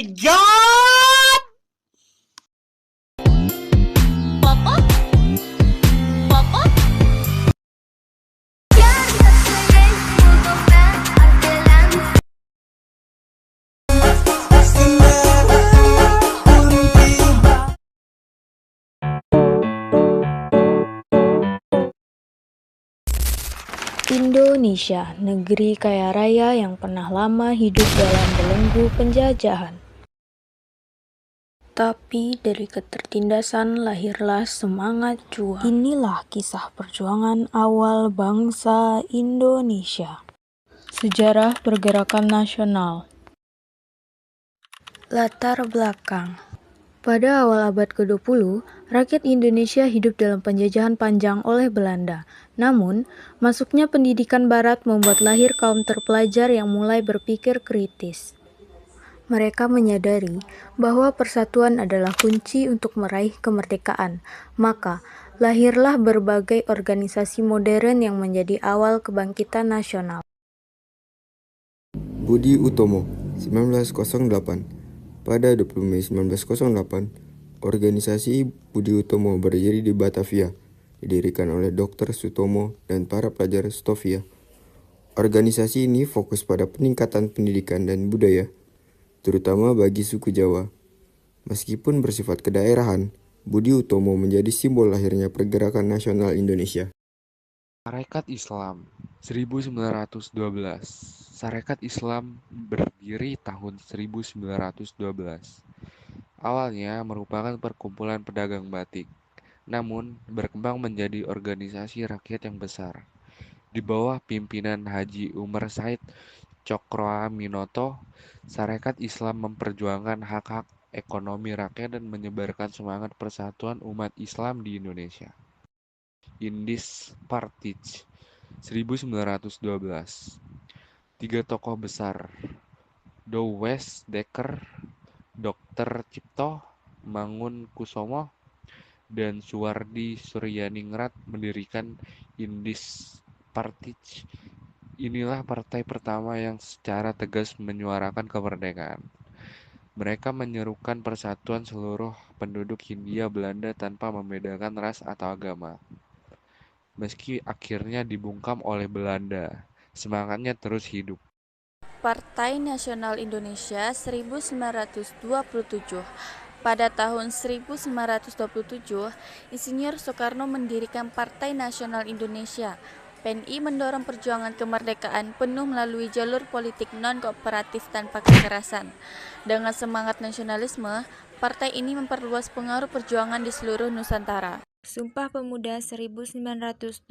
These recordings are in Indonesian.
God! Indonesia, negeri kaya raya yang pernah lama hidup dalam belenggu penjajahan. Tapi dari ketertindasan lahirlah semangat juang. Inilah kisah perjuangan awal bangsa Indonesia. Sejarah pergerakan nasional. Latar belakang. Pada awal abad ke-20, rakyat Indonesia hidup dalam penjajahan panjang oleh Belanda. Namun, masuknya pendidikan barat membuat lahir kaum terpelajar yang mulai berpikir kritis. Mereka menyadari bahwa persatuan adalah kunci untuk meraih kemerdekaan. Maka, lahirlah berbagai organisasi modern yang menjadi awal kebangkitan nasional. Budi Utomo, 1908. Pada 20 Mei 1908, organisasi Budi Utomo berdiri di Batavia, didirikan oleh Dr. Sutomo dan para pelajar Stovia. Organisasi ini fokus pada peningkatan pendidikan dan budaya, terutama bagi suku Jawa. Meskipun bersifat kedaerahan, Budi Utomo menjadi simbol lahirnya pergerakan nasional Indonesia. Sarekat Islam 1912. Sarekat Islam berdiri tahun 1912. Awalnya merupakan perkumpulan pedagang batik, namun berkembang menjadi organisasi rakyat yang besar. Di bawah pimpinan Haji Umar Said Cokroaminoto, Sarekat Islam memperjuangkan hak-hak ekonomi rakyat dan menyebarkan semangat persatuan umat Islam di Indonesia. Indis Partij 1912. Tiga tokoh besar, Douwes Dekker, Dr. Cipto Mangunkusumo, dan Suwardi Suryaningrat mendirikan Indis Partij. Inilah partai pertama yang secara tegas menyuarakan kemerdekaan. Mereka menyerukan persatuan seluruh penduduk Hindia Belanda tanpa membedakan ras atau agama. Meski akhirnya dibungkam oleh Belanda, semangatnya terus hidup. Partai Nasional Indonesia 1927. Pada tahun 1927, Insinyur Soekarno mendirikan Partai Nasional Indonesia. PNI mendorong perjuangan kemerdekaan penuh melalui jalur politik non-kooperatif tanpa kekerasan. Dengan semangat nasionalisme, partai ini memperluas pengaruh perjuangan di seluruh Nusantara. Sumpah Pemuda 1928.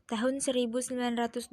Tahun 1928,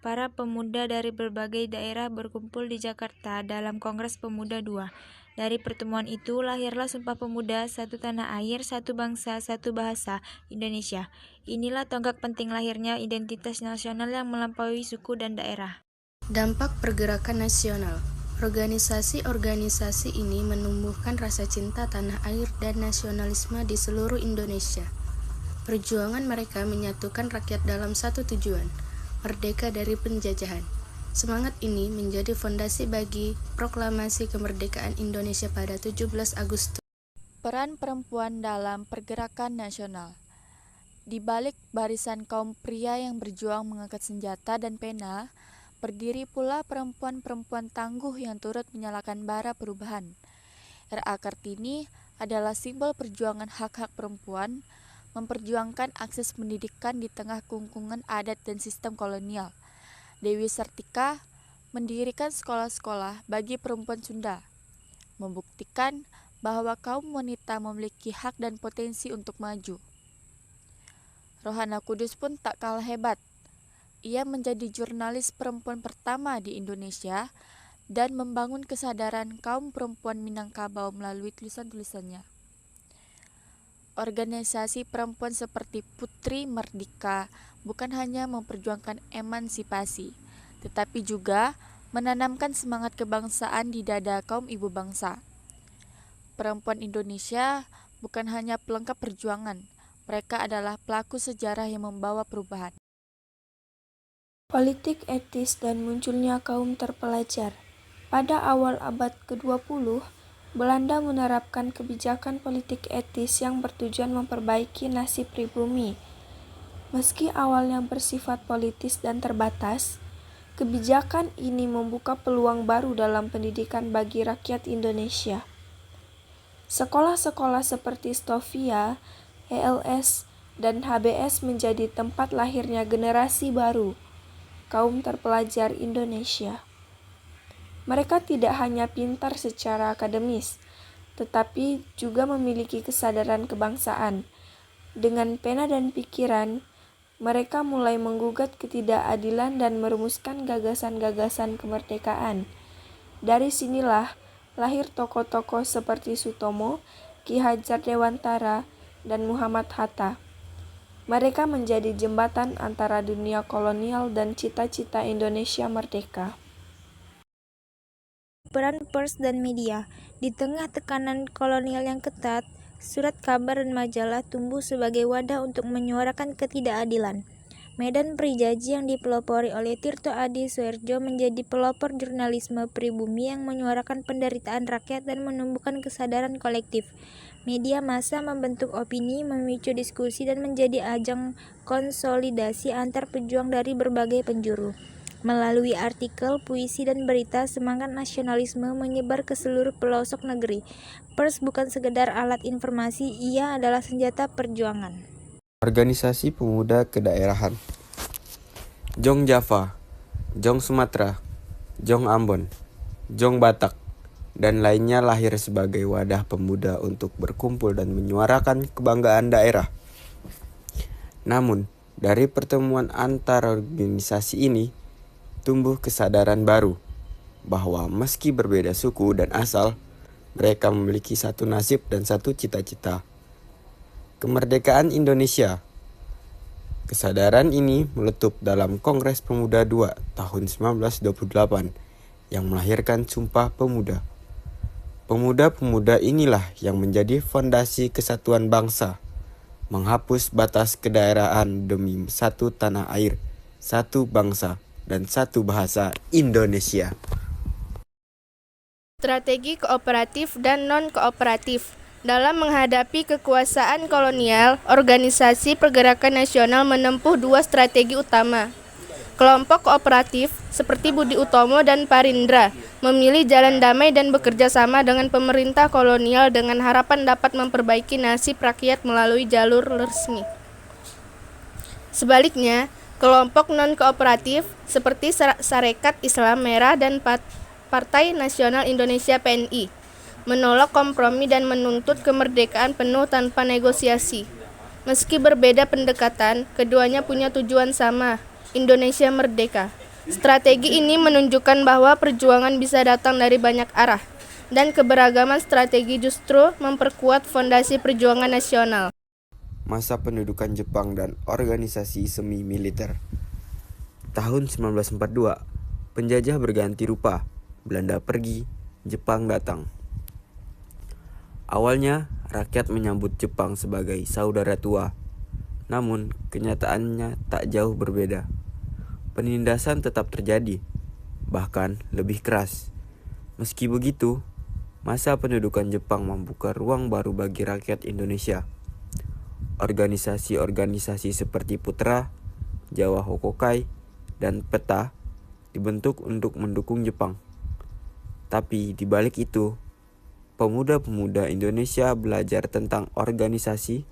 para pemuda dari berbagai daerah berkumpul di Jakarta dalam Kongres Pemuda II. Dari pertemuan itu lahirlah Sumpah Pemuda, satu tanah air, satu bangsa, satu bahasa, Indonesia. Inilah tonggak penting lahirnya identitas nasional yang melampaui suku dan daerah. Dampak pergerakan nasional. Organisasi-organisasi ini menumbuhkan rasa cinta tanah air dan nasionalisme di seluruh Indonesia. Perjuangan mereka menyatukan rakyat dalam satu tujuan, merdeka dari penjajahan. Semangat ini menjadi fondasi bagi proklamasi kemerdekaan Indonesia pada 17 Agustus. Peran perempuan dalam pergerakan nasional. Di balik barisan kaum pria yang berjuang mengangkat senjata dan pena, berdiri pula perempuan-perempuan tangguh yang turut menyalakan bara perubahan. R.A. Kartini adalah simbol perjuangan hak-hak perempuan, memperjuangkan akses pendidikan di tengah kungkungan adat dan sistem kolonial. Dewi Sartika mendirikan sekolah-sekolah bagi perempuan Sunda, membuktikan bahwa kaum wanita memiliki hak dan potensi untuk maju. Rohana Kudus pun tak kalah hebat. Ia menjadi jurnalis perempuan pertama di Indonesia dan membangun kesadaran kaum perempuan Minangkabau melalui tulisan-tulisannya. Organisasi perempuan seperti Putri Merdeka bukan hanya memperjuangkan emansipasi, tetapi juga menanamkan semangat kebangsaan di dada kaum ibu bangsa. Perempuan Indonesia bukan hanya pelengkap perjuangan, mereka adalah pelaku sejarah yang membawa perubahan. Politik etis dan munculnya kaum terpelajar. Pada awal abad ke-20, Belanda menerapkan kebijakan politik etis yang bertujuan memperbaiki nasib pribumi. Meski awalnya bersifat politis dan terbatas, kebijakan ini membuka peluang baru dalam pendidikan bagi rakyat Indonesia. Sekolah-sekolah seperti Stovia, ELS, dan HBS menjadi tempat lahirnya generasi baru, kaum terpelajar Indonesia. Mereka tidak hanya pintar secara akademis, tetapi juga memiliki kesadaran kebangsaan. Dengan pena dan pikiran, mereka mulai menggugat ketidakadilan dan merumuskan gagasan-gagasan kemerdekaan. Dari sinilah lahir tokoh-tokoh seperti Sutomo, Ki Hajar Dewantara, dan Muhammad Hatta. Mereka menjadi jembatan antara dunia kolonial dan cita-cita Indonesia merdeka. Peran pers dan media. Di tengah tekanan kolonial yang ketat, surat kabar dan majalah tumbuh sebagai wadah untuk menyuarakan ketidakadilan. Medan Prijaji yang dipelopori oleh Tirto Adi Soerjo menjadi pelopor jurnalisme pribumi yang menyuarakan penderitaan rakyat dan menumbuhkan kesadaran kolektif. Media massa membentuk opini, memicu diskusi, dan menjadi ajang konsolidasi antar pejuang dari berbagai penjuru. Melalui artikel, puisi, dan berita, semangat nasionalisme menyebar ke seluruh pelosok negeri. Pers bukan sekedar alat informasi, ia adalah senjata perjuangan. Organisasi Pemuda Kedaerahan. Jong Java, Jong Sumatera, Jong Ambon, Jong Batak, dan lainnya lahir sebagai wadah pemuda untuk berkumpul dan menyuarakan kebanggaan daerah. Namun, dari pertemuan antar organisasi ini, tumbuh kesadaran baru bahwa meski berbeda suku dan asal, mereka memiliki satu nasib dan satu cita-cita. Kemerdekaan Indonesia. Kesadaran ini meletup dalam Kongres Pemuda II tahun 1928 yang melahirkan Sumpah Pemuda. Pemuda-pemuda inilah yang menjadi fondasi kesatuan bangsa, menghapus batas kedaerahan demi satu tanah air, satu bangsa, dan satu bahasa Indonesia. Strategi kooperatif dan non-kooperatif. Dalam menghadapi kekuasaan kolonial, organisasi pergerakan nasional menempuh dua strategi utama. Kelompok kooperatif, seperti Budi Utomo dan Parindra, memilih jalan damai dan bekerja sama dengan pemerintah kolonial dengan harapan dapat memperbaiki nasib rakyat melalui jalur resmi. Sebaliknya, kelompok non-kooperatif seperti Sarekat Islam Merah dan Partai Nasional Indonesia PNI menolak kompromi dan menuntut kemerdekaan penuh tanpa negosiasi. Meski berbeda pendekatan, keduanya punya tujuan sama, Indonesia merdeka. Strategi ini menunjukkan bahwa perjuangan bisa datang dari banyak arah, dan keberagaman strategi justru memperkuat fondasi perjuangan nasional. Masa pendudukan Jepang dan organisasi semi militer. Tahun 1942, penjajah berganti rupa. Belanda pergi, Jepang datang. Awalnya, rakyat menyambut Jepang sebagai saudara tua. Namun, kenyataannya tak jauh berbeda. Penindasan tetap terjadi, bahkan lebih keras. Meski begitu, masa pendudukan Jepang membuka ruang baru bagi rakyat Indonesia. Organisasi-organisasi seperti Putra, Jawa Hokokai, dan Peta dibentuk untuk mendukung Jepang. Tapi di balik itu, pemuda-pemuda Indonesia belajar tentang organisasi,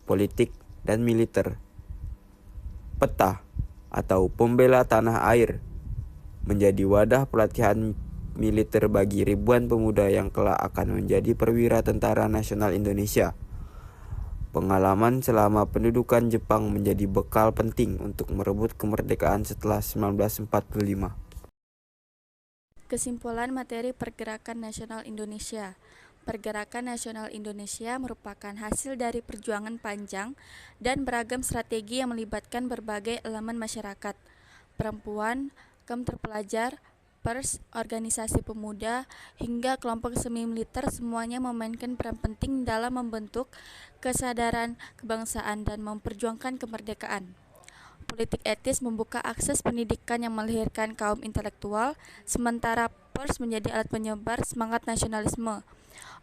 politik, dan militer. Peta atau Pembela Tanah Air menjadi wadah pelatihan militer bagi ribuan pemuda yang kelak akan menjadi perwira tentara nasional Indonesia. Pengalaman selama pendudukan Jepang menjadi bekal penting untuk merebut kemerdekaan setelah 1945. Kesimpulan materi Pergerakan Nasional Indonesia. Pergerakan Nasional Indonesia merupakan hasil dari perjuangan panjang dan beragam strategi yang melibatkan berbagai elemen masyarakat, perempuan, kaum terpelajar, pers, organisasi pemuda, hingga kelompok semi militer, semuanya memainkan peran penting dalam membentuk kesadaran kebangsaan dan memperjuangkan kemerdekaan. politik etis membuka akses pendidikan yang melahirkan kaum intelektual, sementara pers menjadi alat penyebar semangat nasionalisme.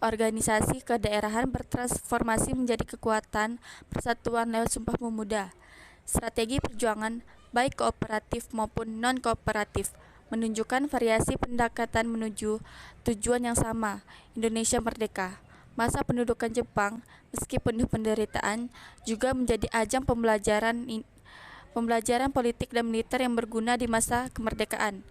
Organisasi kedaerahan bertransformasi menjadi kekuatan persatuan lewat Sumpah Pemuda. Strategi perjuangan, baik kooperatif maupun non-kooperatif, menunjukkan variasi pendekatan menuju tujuan yang sama, Indonesia merdeka. Masa pendudukan Jepang, meski penuh penderitaan, juga menjadi ajang pembelajaran politik dan militer yang berguna di masa kemerdekaan.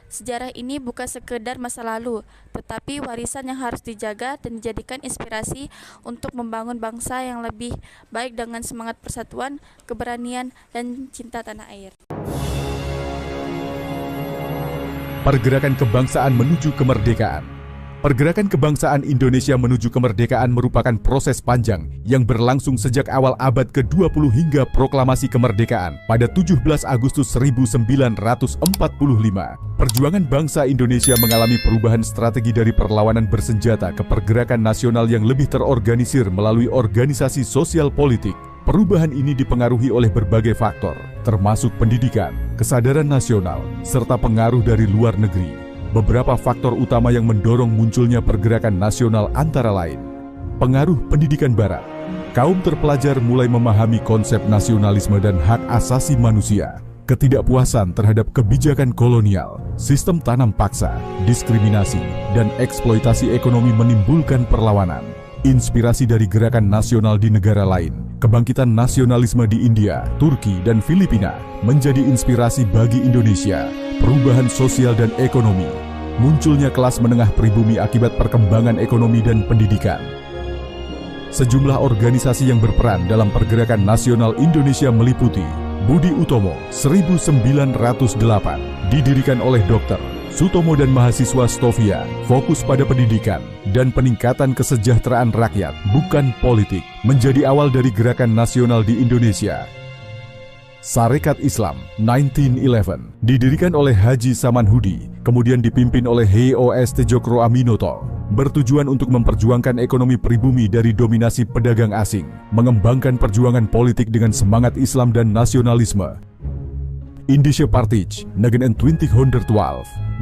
Sejarah ini bukan sekedar masa lalu, tetapi warisan yang harus dijaga dan dijadikan inspirasi untuk membangun bangsa yang lebih baik dengan semangat persatuan, keberanian, dan cinta tanah air. Pergerakan kebangsaan menuju kemerdekaan. Pergerakan kebangsaan Indonesia menuju kemerdekaan merupakan proses panjang yang berlangsung sejak awal abad ke-20 hingga proklamasi kemerdekaan pada 17 Agustus 1945. Perjuangan bangsa Indonesia mengalami perubahan strategi dari perlawanan bersenjata ke pergerakan nasional yang lebih terorganisir melalui organisasi sosial politik. Perubahan ini dipengaruhi oleh berbagai faktor, termasuk pendidikan, kesadaran nasional, serta pengaruh dari luar negeri. Beberapa faktor utama yang mendorong munculnya pergerakan nasional antara lain: pengaruh pendidikan barat. Kaum terpelajar mulai memahami konsep nasionalisme dan hak asasi manusia. Ketidakpuasan terhadap kebijakan kolonial, sistem tanam paksa, diskriminasi, dan eksploitasi ekonomi menimbulkan perlawanan. Inspirasi dari gerakan nasional di negara lain, kebangkitan nasionalisme di India, Turki, dan Filipina menjadi inspirasi bagi Indonesia. Perubahan sosial dan ekonomi, munculnya kelas menengah pribumi akibat perkembangan ekonomi dan pendidikan. Sejumlah organisasi yang berperan dalam pergerakan nasional Indonesia meliputi Budi Utomo 1908, didirikan oleh Dr. Sutomo dan mahasiswa Stovia, fokus pada pendidikan dan peningkatan kesejahteraan rakyat, bukan politik, menjadi awal dari gerakan nasional di Indonesia. Sarekat Islam 1911, didirikan oleh Haji Saman Hudi, kemudian dipimpin oleh HOS Tejokro Aminoto, bertujuan untuk memperjuangkan ekonomi pribumi dari dominasi pedagang asing, mengembangkan perjuangan politik dengan semangat Islam dan nasionalisme. Indische Partij 1912,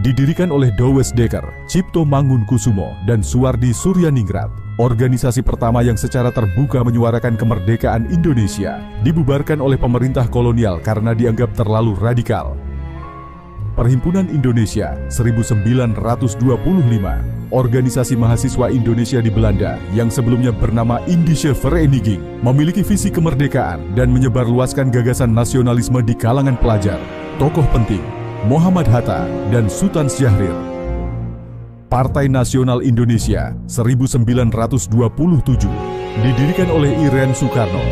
didirikan oleh Douwes Dekker, Cipto Mangunkusumo, dan Suwardi Suryaningrat. Organisasi pertama yang secara terbuka menyuarakan kemerdekaan Indonesia, dibubarkan oleh pemerintah kolonial karena dianggap terlalu radikal. Perhimpunan Indonesia 1925, organisasi mahasiswa Indonesia di Belanda yang sebelumnya bernama Indische Vereniging, memiliki visi kemerdekaan dan menyebarluaskan gagasan nasionalisme di kalangan pelajar. Tokoh penting, Muhammad Hatta dan Sultan Syahrir. Partai Nasional Indonesia 1927, didirikan oleh Iren Soekarno,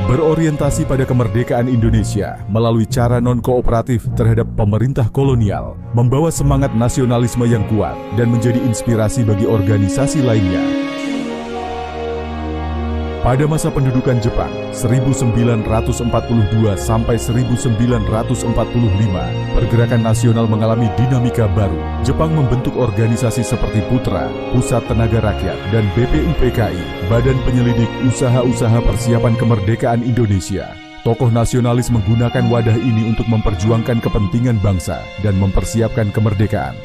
berorientasi pada kemerdekaan Indonesia melalui cara non-kooperatif terhadap pemerintah kolonial, membawa semangat nasionalisme yang kuat dan menjadi inspirasi bagi organisasi lainnya. Pada masa pendudukan Jepang 1942 sampai 1945, pergerakan nasional mengalami dinamika baru. Jepang membentuk organisasi seperti Putra, Pusat Tenaga Rakyat, dan BPUPKI, Badan Penyelidik Usaha-Usaha Persiapan Kemerdekaan Indonesia. Tokoh nasionalis menggunakan wadah ini untuk memperjuangkan kepentingan bangsa dan mempersiapkan kemerdekaan.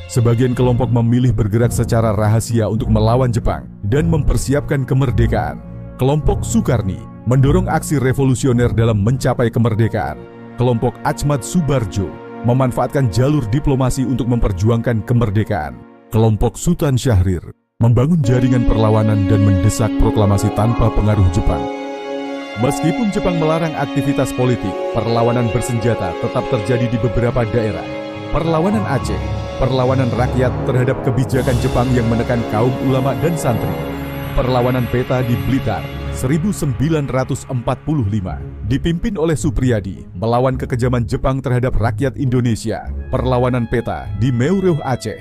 Sebagian kelompok memilih bergerak secara rahasia untuk melawan Jepang dan mempersiapkan kemerdekaan. Kelompok Sukarni mendorong aksi revolusioner dalam mencapai kemerdekaan. Kelompok Achmad Subarjo memanfaatkan jalur diplomasi untuk memperjuangkan kemerdekaan. Kelompok Sultan Syahrir membangun jaringan perlawanan dan mendesak proklamasi tanpa pengaruh Jepang. Meskipun Jepang melarang aktivitas politik, perlawanan bersenjata tetap terjadi di beberapa daerah. Perlawanan Aceh, perlawanan rakyat terhadap kebijakan Jepang yang menekan kaum ulama dan santri. Perlawanan Peta di Blitar 1945, dipimpin oleh Supriyadi, melawan kekejaman Jepang terhadap rakyat Indonesia. Perlawanan Peta di Meureuh Aceh,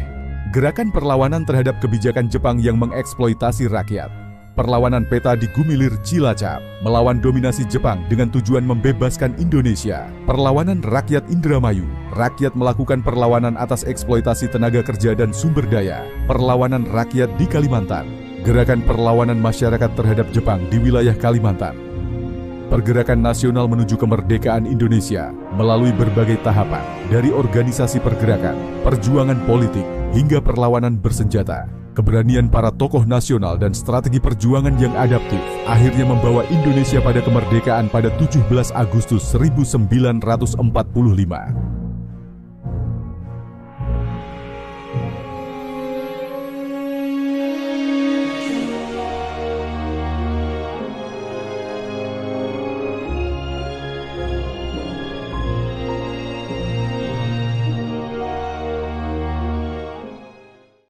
gerakan perlawanan terhadap kebijakan Jepang yang mengeksploitasi rakyat. Perlawanan Peta di Gumilir Cilacap, melawan dominasi Jepang dengan tujuan membebaskan Indonesia. Perlawanan rakyat Indramayu, rakyat melakukan perlawanan atas eksploitasi tenaga kerja dan sumber daya. Perlawanan rakyat di Kalimantan, gerakan perlawanan masyarakat terhadap Jepang di wilayah Kalimantan. Pergerakan nasional menuju kemerdekaan Indonesia melalui berbagai tahapan, dari organisasi pergerakan, perjuangan politik, hingga perlawanan bersenjata. Keberanian para tokoh nasional dan strategi perjuangan yang adaptif akhirnya membawa Indonesia pada kemerdekaan pada 17 Agustus 1945.